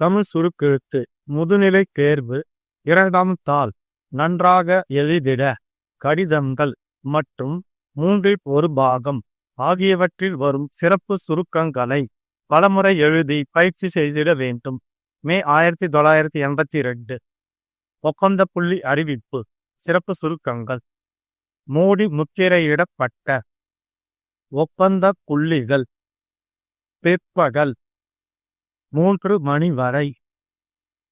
தமிழ் சுருக்கெழுத்து முதுநிலை தேர்வு 2ஆம் தாள். நன்றாக எழுதிட கடிதங்கள் மற்றும் 1/3 பாகம் ஆகியவற்றில் வரும் சிறப்பு சுருக்கங்களை பலமுறை எழுதி பயிற்சி செய்திட வேண்டும். மே 1982. ஒப்பந்த புள்ளி அறிவிப்பு. சிறப்பு சுருக்கங்கள். மூடி முத்திரையிடப்பட்ட ஒப்பந்த புள்ளிகள். பிற்பகல் 3 மணி வரை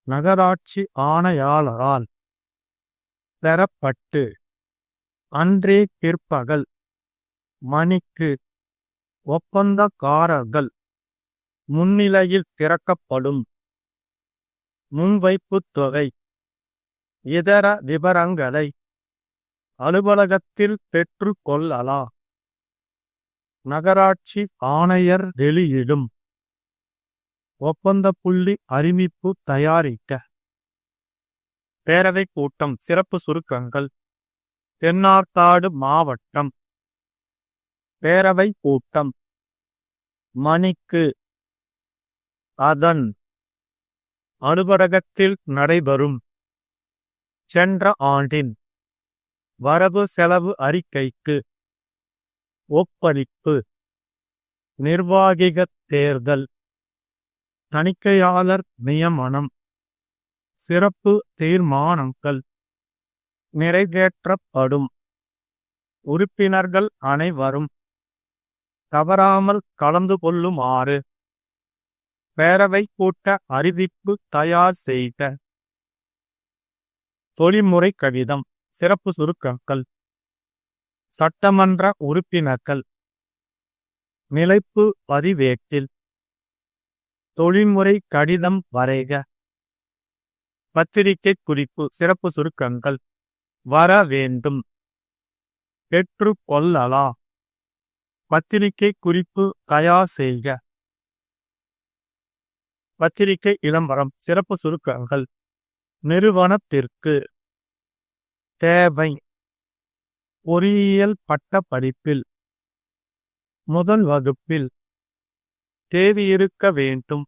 நகராட்சி ஆணையாளரால் பெறப்பட்டு அன்றே பிற்பகல் மணிக்கு ஒப்பந்தக்காரர்கள் முன்னிலையில் திறக்கப்படும். முன்வைப்பு தொகை இதர விவரங்களை அலுவலகத்தில் பெற்று கொள்ளலாம். நகராட்சி ஆணையர் வெளியிடும் ஒப்பந்த புள்ளி அறிவிப்பு தயாரிக்க. பேரவை கூட்டம். சிறப்பு சுருக்கங்கள். தென்னார்காடு மாவட்டம் பேரவை கூட்டம் மணிக்கு அதன் அலுவலகத்தில் நடைபெறும். சென்ற ஆண்டின் வரவு செலவு அறிக்கைக்கு ஒப்பளிப்பு. நிர்வாகிகள் தேர்தல். தணிக்கையாளர் நியமனம். சிறப்பு தீர்மானங்கள் நிறைவேற்றப்படும். உறுப்பினர்கள் அனைவரும் தவறாமல் கலந்து கொள்ளுமாறு பேரவை கூட்ட அறிவிப்பு தயார் செய்க. தொழில்முறை கடிதம். சிறப்பு சுருக்கங்கள். சட்டமன்ற உறுப்பினர்கள் நிலைப்பு பதிவேட்டில் தொழில்முறை கடிதம் வரைக. பத்திரிகை குறிப்பு. சிறப்பு சுருக்கங்கள். வர வேண்டும். பெற்று கொள்ளலாம். பத்திரிகை குறிப்பு தயார் செய்க. பத்திரிகை விளம்பரம். சிறப்பு சுருக்கங்கள். நிறுவனத்திற்கு தேவை. பொறியியல் பட்ட படிப்பில் முதல் வகுப்பில் தேவையிருக்க வேண்டும்.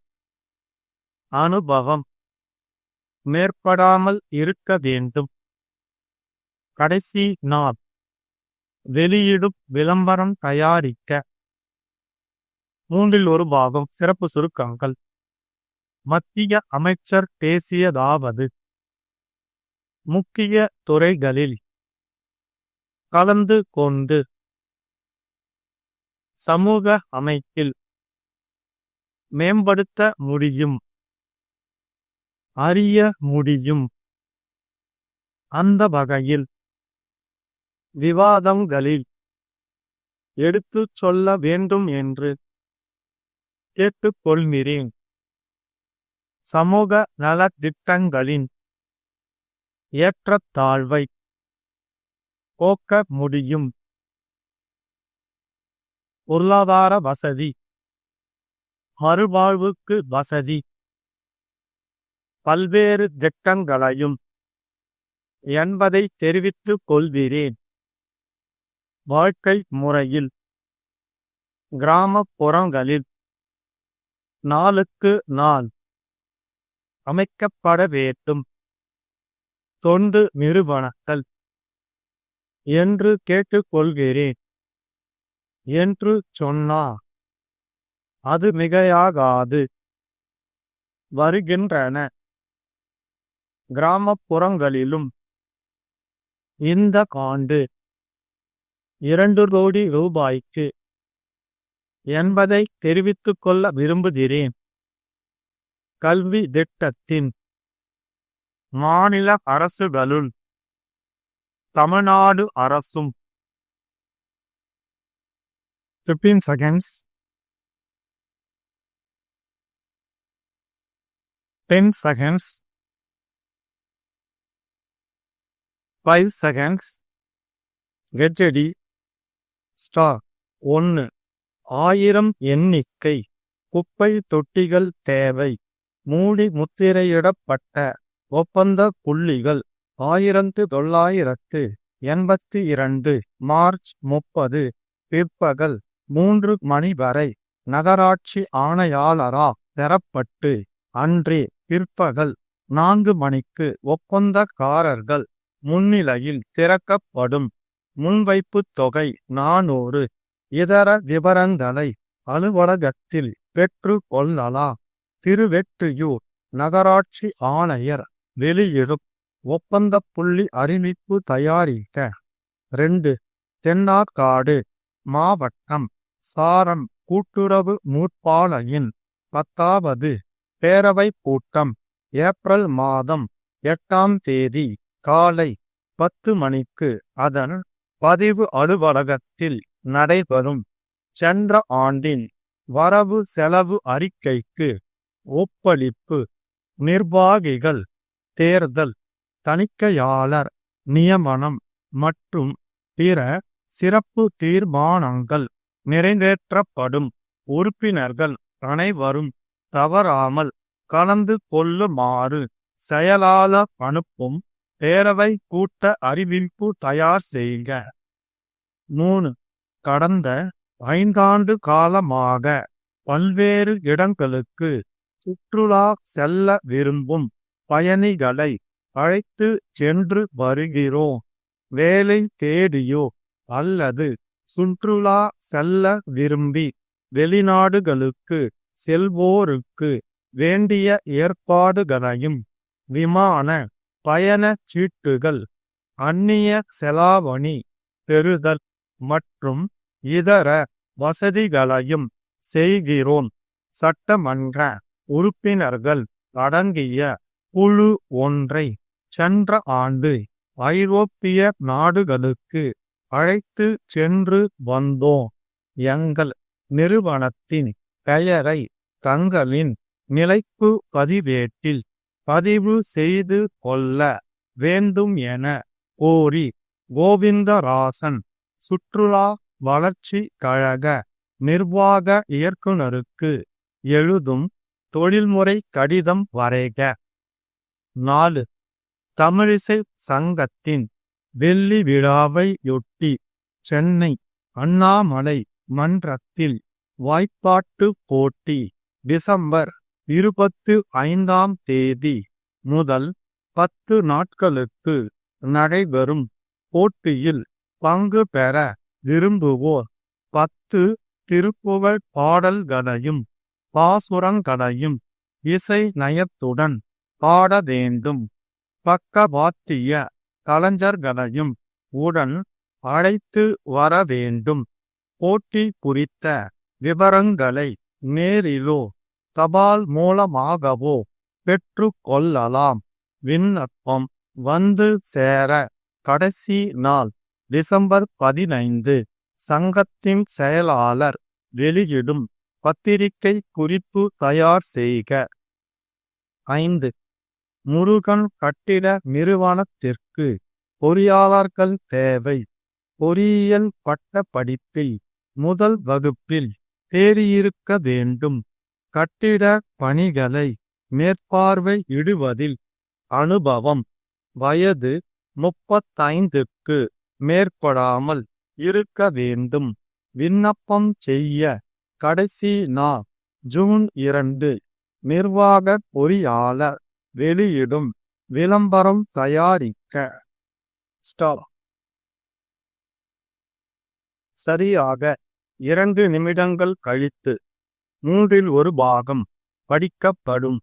அனுபவம் மேற்படாமல் இருக்க வேண்டும். கடைசி நாள். வெளியிடும் விளம்பரம் தயாரிக்க. 1/3 பாகம். சிறப்பு சுருக்கங்கள். மத்திய அமைச்சர் பேசியதாவது. முக்கிய துறைகளில் கலந்து கொண்டு சமூக அமைப்பில் மேம்படுத்த முடியும். அறிய முடியும். அந்த வகையில் விவாதங்களில் எடுத்துச் சொல்ல வேண்டும் என்று கேட்டுக்கொள்கிறேன். சமூக நலத்திட்டங்களின் ஏற்றத்தாழ்வை போக்க முடியும். பொருளாதார வசதி. மறுவாழ்வுக்கு வசதி. பல்வேறு திட்டங்களையும் என்பதை தெரிவித்துக் கொள்கிறேன். வாழ்க்கை முறையில் கிராமப்புறங்களில் நாளுக்கு நாள் அமைக்கப்பட வேண்டும். தொண்டு நிறுவனங்கள் என்று கேட்டுக்கொள்கிறேன் என்று சொன்னார். அது மிகையாகாது. வருகின்றன கிராமப்புறங்களிலும் இந்த ஆண்டு 2 கோடி ரூபாய்க்கு என்பதை தெரிவித்துக் கொள்ள விரும்புகிறேன். கல்வி திட்டத்தின் மாநில அரசுகளுள் தமிழ்நாடு அரசும் 15 seconds 10 seconds 5 seconds get ready start 1 1000 எண்ணிக்கை குப்பை தொட்டிகள் தேவை. மூடி முத்திரையிடப்பட்ட ஒப்பந்த புள்ளிகள் 1982 மார்ச் 30 பிற்பகல் 3 மணி வரை நகராட்சி ஆணையாளரால் பெறப்பட்டு அன்றே பிற்பகல் 4 மணிக்கு ஒப்பந்தக்காரர்கள் முன்னிலையில் திறக்கப்படும். முன்வைப்புத் தொகை 400. இதர விபரங்களை அலுவலகத்தில் பெற்று கொள்ளலாம். திருவெற்றியூர் நகராட்சி ஆணையர் வெளியிடும் ஒப்பந்தப்புள்ளி அறிவிப்பு தயாரிக்க. 2. தென்னார்காடு மாவட்டம் சாரம் கூட்டுறவு நூற்பாலையின் 10வது பேரவை கூட்டம் ஏப்ரல் மாதம் 8ஆம் தேதி காலை 10 மணிக்கு அதன் பதிவு அலுவலகத்தில் நடைபெறும். சென்ற ஆண்டின் வரவு செலவு அறிக்கைக்கு ஒப்பளிப்பு. நிர்வாகிகள் தேர்தல், தணிக்கையாளர் நியமனம் மற்றும் பிற சிறப்பு தீர்மானங்கள் நிறைவேற்றப்படும். உறுப்பினர்கள் அனைவரும் தவறாமல் கலந்து கொள்ளுமாறு செயலாளர் அனுப்பும் பேரவை கூட்ட அறிவிப்பு தயார் செய்க. 3. கடந்த 5 ஆண்டு காலமாக பல்வேறு இடங்களுக்கு சுற்றுலா செல்ல விரும்பும் பயணிகளை அழைத்து சென்று வருகிறோம். வேலை தேடியோ அல்லது சுற்றுலா செல்ல விரும்பி வெளிநாடுகளுக்கு செல்வோருக்கு வேண்டிய ஏற்பாடுகளையும் விமான பயணச் சீட்டுகள், அந்நிய செலாவணி பெறுதல் மற்றும் இதர வசதிகளையும் செய்கிறோம். சட்டமன்ற உறுப்பினர்கள் அடங்கிய குழு ஒன்றை சென்ற ஆண்டு ஐரோப்பிய நாடுகளுக்கு அழைத்து சென்று வந்தோம். எங்கள் நிறுவனத்தின் பெயரை தங்களின் நிலைப்பு பதிவேட்டில் பதிவு செய்து கொள்ள வேண்டும் என கோரி கோவிந்தராசன் சுற்றுலா வளர்ச்சி கழக நிர்வாக இயக்குனருக்கு எழுதும் தொழில்முறை கடிதம் வரைக. 4. தமிழிசை சங்கத்தின் வெள்ளி விழாவையொட்டி சென்னை அண்ணாமலை மன்றத்தில் வாய்ப்பாட்டு போட்டி டிசம்பர் 25ஆம் தேதி முதல் 10 நாட்களுக்கு நடைபெறும். போட்டியில் பங்கு பெற விரும்புவோர் 10 திருப்புகழ் பாடல்களையும் பாசுரங்களையும் இசை நயத்துடன் பாட வேண்டும். பக்கவாத்திய கலைஞர்களையும் உடன் அழைத்து வர வேண்டும். போட்டி குறித்த விவரங்களை நேரிலோ தபால் மூலமாகவோ பெற்று கொள்ளலாம். விண்ணப்பம் வந்து சேர கடைசி நாள் டிசம்பர் 15. சங்கத்தின் செயலாளர் வெளியிடும் பத்திரிகை குறிப்பு தயார் செய்க. 5. முருகன் கட்டிட நிறுவனத்திற்கு பொறியாளர்கள் தேவை. பொறியியல் பட்ட படிப்பில் முதல் வகுப்பில் தேறியிருக்க வேண்டும். கட்டிட பணிகளை மேற்பார்வையிடுவதில் அனுபவம். வயது 35க்கு மேற்படாமல் இருக்க வேண்டும். விண்ணப்பம் செய்ய கடைசி நாள் ஜூன் 2. நிர்வாக பொறியாளர் வெளியிடும் விளம்பரம் தயாரிக்க. சரியாக 2 நிமிடங்கள் கழித்து 1/3 பாகம் படிக்கப்படும்.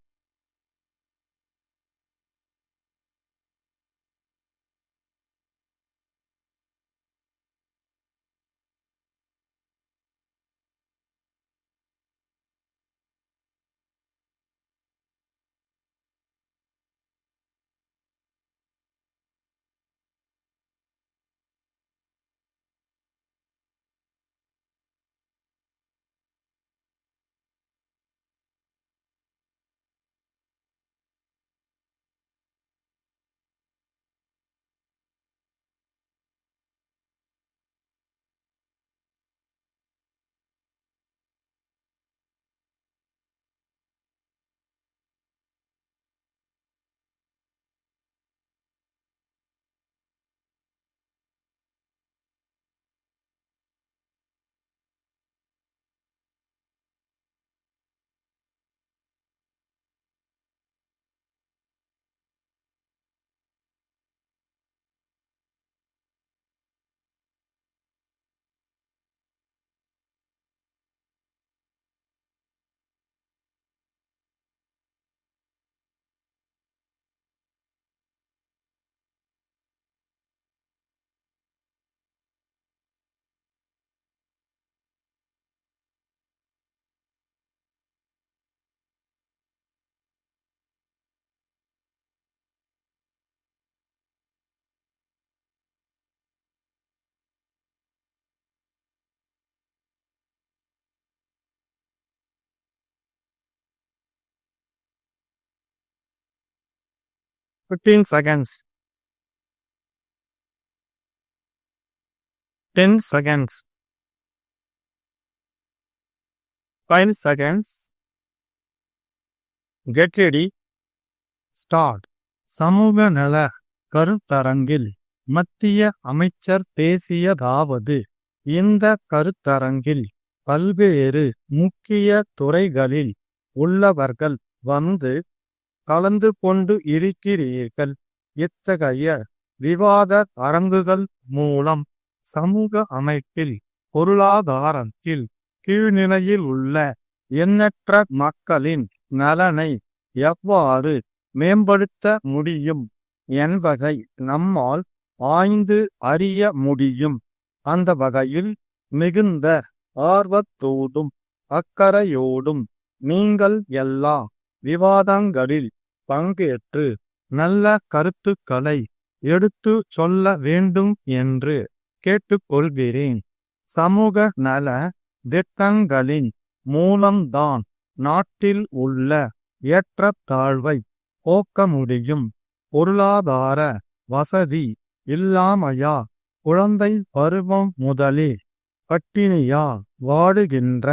15 seconds, 10 seconds, 5 seconds. Get ready. Start. சமூக நல கருத்தரங்கில் மத்திய அமைச்சர் பேசியதாவது: இந்த கருத்தரங்கில் பல்வேறு முக்கிய துறைகளில் உள்ளவர்கள் வந்து கலந்து கொண்டு இருக்கிறீர்கள். இத்தகைய விவாத அரங்குகள் மூலம் சமூக அமைப்பில், பொருளாதாரத்தில் கீழ்நிலையில் உள்ள எண்ணற்ற மக்களின் நலனை எவ்வாறு மேம்படுத்த முடியும் என்பதை நம்மால் ஆய்ந்து அறிய முடியும். அந்த வகையில் மிகுந்த ஆர்வத்தோடும் அக்கறையோடும் நீங்கள் எல்லா விவாதங்களில் பங்கேற்று நல்ல கருத்துக்களை எடுத்து சொல்ல வேண்டும் என்று கேட்டுக்கொள்கிறேன். சமூக நல திட்டங்களின் மூலம்தான் நாட்டில் உள்ள ஏற்றத்தாழ்வை போக்க முடியும். பொருளாதார வசதி இல்லாமையா குழந்தை பருவம் முதலே பட்டினியால் வாடுகின்ற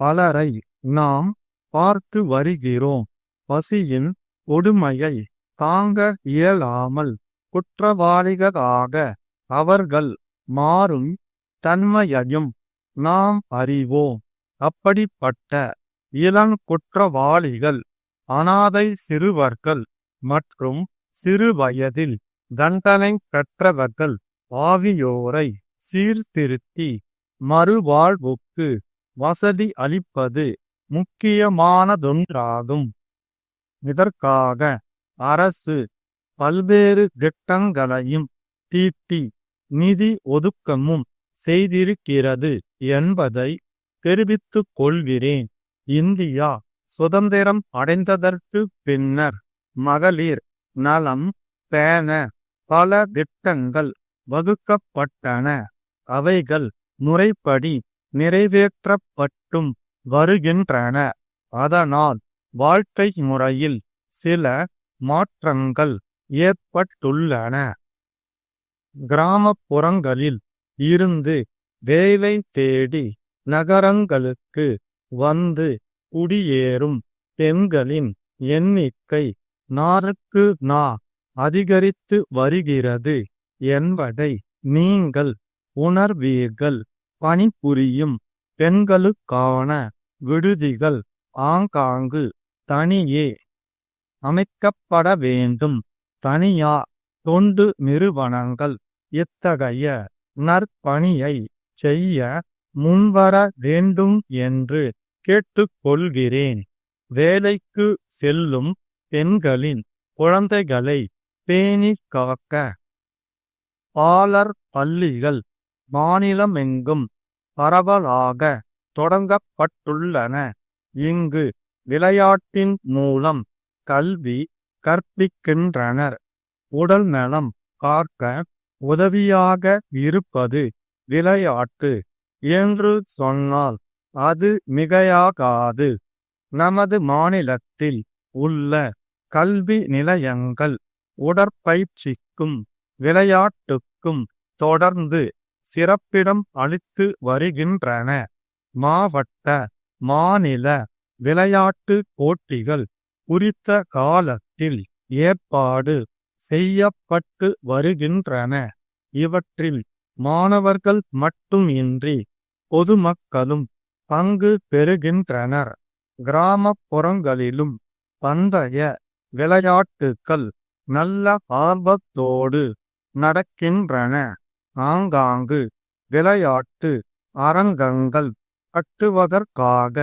பலரை நாம் பார்த்து வருகிறோம். பசியின் கொடுமையை தாங்க இயலாமல் குற்றவாளிகளாக அவர்கள் மாறும் தன்மையையும் நாம் அறிவோம். அப்படிப்பட்ட இளங்குற்றவாளிகள், அனாதை சிறுவர்கள் மற்றும் சிறுவயதில் தண்டனை பெற்றவர்கள் ஆகியோரை சீர்திருத்தி மறுவாழ்வுக்கு வசதி அளிப்பது முக்கியமானதொன்றாகும். இதற்காக அரசு பல்வேறு திட்டங்களையும் தீட்டி நிதி ஒதுக்கமும் செய்திருக்கிறது என்பதை தெரிவித்துக் கொள்கிறேன். இந்தியா சுதந்திரம் அடைந்ததற்கு பின்னர் மகளிர் நலம் பேண பல திட்டங்கள் வகுக்கப்பட்டன. அவைகள் முறைப்படி நிறைவேற்றப்பட்டும் வருகின்றன. அதனால் வாழ்க்கை முறையில் சில மாற்றங்கள் ஏற்பட்டுள்ளன. கிராமப்புறங்களில் இருந்து வேலை தேடி நகரங்களுக்கு வந்து குடியேறும் பெண்களின் எண்ணிக்கை நாளுக்கு நாள் அதிகரித்து வருகிறது என்பதை நீங்கள் உணர்வீர்கள். பணிபுரியும் பெண்களுக்கான விடுதிகள் ஆங்காங்கு தனியே அமைக்கப்பட வேண்டும். தனியார் தொண்டு நிறுவனங்கள் இத்தகைய நற்பணியை செய்ய முன்வர வேண்டும் என்று கேட்டுக்கொள்கிறேன். வேலைக்கு செல்லும் பெண்களின் குழந்தைகளை பேணி காக்க பாலர் பள்ளிகள் மாநிலமெங்கும் பரவலாக தொடங்கப்பட்டுள்ளன. இங்கு விளையாட்டின் மூலம் கல்வி கற்பிக்கின்றனர். உடல் நலம் காக்க உதவியாக இருப்பது விளையாட்டு என்று சொன்னால் அது மிகையாகாது. நமது மாநிலத்தில் உள்ள கல்வி நிலையங்கள் உடற்பயிற்சிக்கும் விளையாட்டுக்கும் தொடர்ந்து சிறப்பிடம் அளித்து வருகின்றன. மாவட்ட மாநில விளையாட்டு போட்டிகள் குறித்த காலத்தில் ஏற்பாடு செய்யப்பட்டு வருகின்றன. இவற்றில் மாணவர்கள் மட்டுமின்றி பொதுமக்களும் பங்கு பெறுகின்றனர். கிராமப்புறங்களிலும் பந்தய விளையாட்டுக்கள் நல்ல ஆர்வத்தோடு நடக்கின்றன. ஆங்காங்கு விளையாட்டு அரங்கங்கள் கட்டுவதற்காக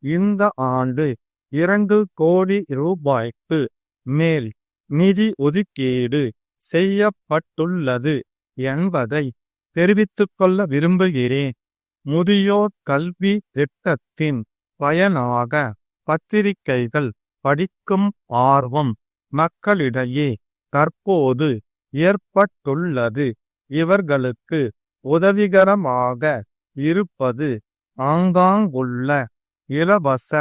இந்த ஆண்டு 2 கோடி ரூபாய்க்கு மேல் நிதி ஒதுக்கீடு செய்யப்பட்டுள்ளது என்பதை தெரிவித்துக்கொள்ள விரும்புகிறேன். முதியோர் கல்வி திட்டத்தின் பயனாக பத்திரிகைகள் படிக்கும் ஆர்வம் மக்களிடையே தற்போது ஏற்பட்டுள்ளது. இவர்களுக்கு உதவிகரமாக இருப்பது ஆங்காங்குள்ள இலவச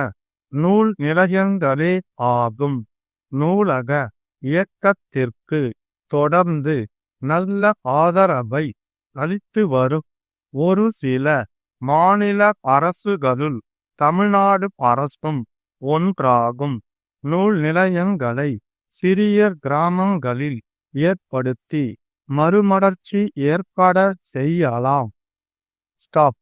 நூல் நிலையங்களே ஆகும். நூலக இயக்கத்திற்கு தொடர்ந்து நல்ல ஆதரவை அளித்து வரும் ஒரு சில மாநில அரசுகளுள் தமிழ்நாடு அரசும் ஒன்றாகும். நூல் நிலையங்களை சிறிய கிராமங்களில் ஏற்படுத்தி மறுமலர்ச்சி ஏற்பட செய்யலாம். ஸ்டாப்.